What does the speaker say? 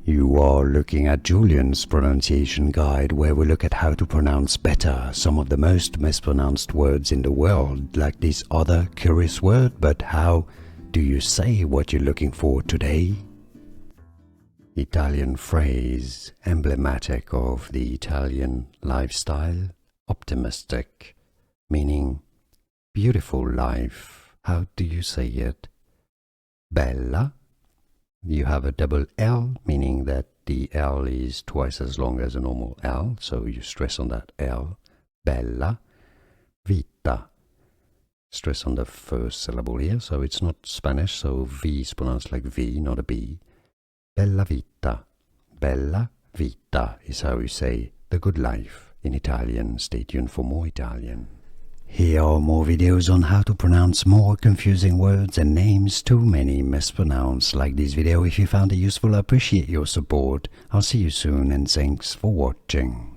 You are looking at Julian's pronunciation guide, where we look at how to pronounce better some of the most mispronounced words in the world, like this other curious word. But how do you say what you're looking for today? Italian phrase emblematic of the Italian lifestyle, optimistic, meaning beautiful life. How do you say it? Bella. You have a double L, meaning that the L is twice as long as a normal L, so you stress on that L. Bella Vita. Stress on the first syllable here, so it's not Spanish, so V is pronounced like V, not a B. Bella Vita. Bella Vita is how you say the good life in Italian. Stay tuned for more Italian. Here are more videos on how to pronounce more confusing words and names too many mispronounced. Like this video if you found it useful. I appreciate your support. I'll see you soon and thanks for watching.